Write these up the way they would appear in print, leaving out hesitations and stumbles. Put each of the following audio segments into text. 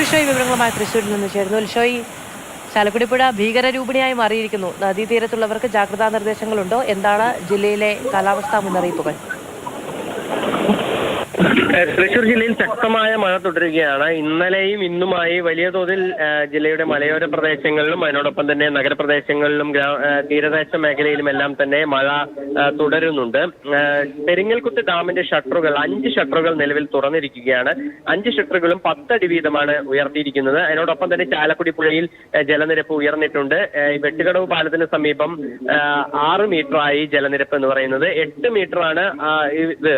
ലിഷോയ് വിവരങ്ങളുമായി തൃശ്ശൂരിൽ നിന്ന് ചേരുന്നു. ലിഷോയ്, ചാലക്കുടി പുഴ ഭീകരരൂപിണിയായി മാറിയിരിക്കുന്നു. നദീതീരത്തുള്ളവർക്ക് ജാഗ്രതാ നിർദ്ദേശങ്ങളുണ്ടോ? എന്താണ് ജില്ലയിലെ കാലാവസ്ഥാ മുന്നറിയിപ്പുകൾ? തൃശൂർ ജില്ലയിൽ ശക്തമായ മഴ തുടരുകയാണ്. ഇന്നലെയും ഇന്നുമായി വലിയ തോതിൽ ജില്ലയുടെ മലയോര പ്രദേശങ്ങളിലും അതിനോടൊപ്പം തന്നെ നഗരപ്രദേശങ്ങളിലും തീരദേശ മേഖലയിലുമെല്ലാം തന്നെ മഴ തുടരുന്നുണ്ട്. പെരിങ്ങൽകുത്ത് ഡാമിന്റെ ഷട്ടറുകൾ 5 ഷട്ടറുകൾ നിലവിൽ തുറന്നിരിക്കുകയാണ്. 5 ഷട്ടറുകളും 10 അടി വീതമാണ് ഉയർത്തിയിരിക്കുന്നത്. അതിനോടൊപ്പം തന്നെ ചാലക്കുടി പുഴയിൽ ജലനിരപ്പ് ഉയർന്നിട്ടുണ്ട്. വെട്ടുകടവ് പാലത്തിന് സമീപം 6 മീറ്ററായി ജലനിരപ്പ് എന്ന് പറയുന്നത്. 8 മീറ്ററാണ് ഇത്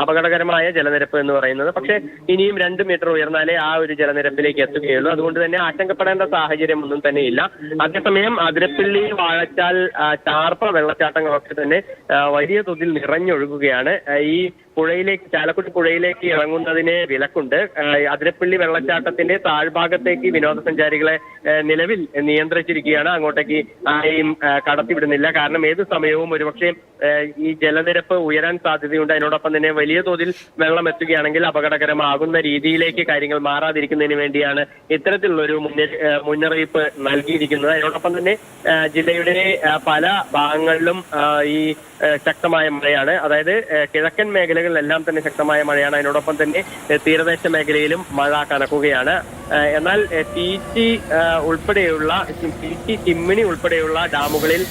അപകടകരമായ ജലനിരപ്പ് എന്ന് പറയുന്നത്. പക്ഷേ ഇനിയും 2 മീറ്റർ ഉയർന്നാലേ ആ ഒരു ജലനിരപ്പിലേക്ക് എത്തുകയുള്ളൂ. അതുകൊണ്ട് തന്നെ ആശങ്കപ്പെടേണ്ട സാഹചര്യം ഒന്നും തന്നെ ഇല്ല. അതേസമയം അതിരപ്പള്ളി, വാഴച്ചാൽ, ചാർപ്പ വെള്ളച്ചാട്ടങ്ങളൊക്കെ തന്നെ വലിയ തോതിൽ നിറഞ്ഞൊഴുകുകയാണ്. ഈ ചാലക്കുടി പുഴയിലേക്ക് ഇറങ്ങുന്നതിന് വിലക്കുണ്ട്. അതിരപ്പള്ളി വെള്ളച്ചാട്ടത്തിന്റെ താഴ്ഭാഗത്തേക്ക് വിനോദസഞ്ചാരികളെ നിലവിൽ നിയന്ത്രിച്ചിരിക്കുകയാണ്. അങ്ങോട്ടേക്ക് ആരെയും കടത്തിവിടുന്നില്ല. കാരണം ഏത് സമയവും ഒരുപക്ഷെ ഈ ജലനിരപ്പ് ഉയരാൻ സാധ്യതയുണ്ട്. അതിനോടൊപ്പം തന്നെ വലിയ തോതിൽ വെള്ളം എത്തുകയാണെങ്കിൽ അപകടകരമാകുന്ന രീതിയിലേക്ക് കാര്യങ്ങൾ മാറാതിരിക്കുന്നതിന് വേണ്ടിയാണ് ഇത്തരത്തിലുള്ളൊരു മുന്നറിയിപ്പ് നൽകിയിരിക്കുന്നത്. അതിനോടൊപ്പം തന്നെ ജില്ലയുടെ പല ഭാഗങ്ങളിലും ഈ ശക്തമായ മഴയാണ്. അതായത് കിഴക്കൻ മേഖലകളിലെല്ലാം തന്നെ ശക്തമായ മഴയാണ്. അതിനോടൊപ്പം തന്നെ തീരദേശ മേഖലയിലും മഴ കനക്കുകയാണ്. എന്നാൽ ചിമ്മിണി ഉൾപ്പെടെയുള്ള ഡാമുകളിൽ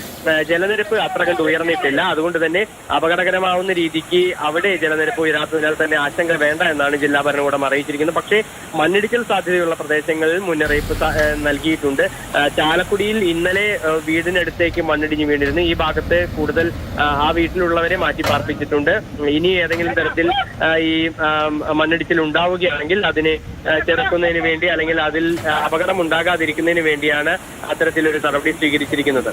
ജലനിരപ്പ് അത്ര കണ്ട് ഉയർന്നിട്ടില്ല. അതുകൊണ്ട് തന്നെ അപകടകരമാവുന്ന രീതിക്ക് അവിടെ ജലനിരപ്പ് ഉയരാത്തതിനാൽ തന്നെ ആശങ്ക വേണ്ട എന്നാണ് ജില്ലാ ഭരണകൂടം അറിയിച്ചിരിക്കുന്നത്. പക്ഷേ മണ്ണിടിച്ചിൽ സാധ്യതയുള്ള പ്രദേശങ്ങളിൽ മുന്നറിയിപ്പ് നൽകിയിട്ടുണ്ട്. ചാലക്കുടിയിൽ ഇന്നലെ വീടിനടുത്തേക്ക് മണ്ണിടിഞ്ഞ് വീണിരുന്നു. ഈ ഭാഗത്ത് കൂടുതൽ ആ വീട്ടിലുള്ളവരെ മാറ്റി പാർപ്പിച്ചിട്ടുണ്ട്. ഇനി ഏതെങ്കിലും തരത്തിൽ ഈ മണ്ണിടിച്ചിൽ ഉണ്ടാവുകയാണെങ്കിൽ അതിനെ ചെറുക്കുന്നതിന് വേണ്ടി അല്ലെങ്കിൽ അതിൽ അപകടം ഉണ്ടാകാതിരിക്കുന്നതിന് വേണ്ടിയാണ് അത്തരത്തിലൊരു നടപടി സ്വീകരിച്ചിരിക്കുന്നത്.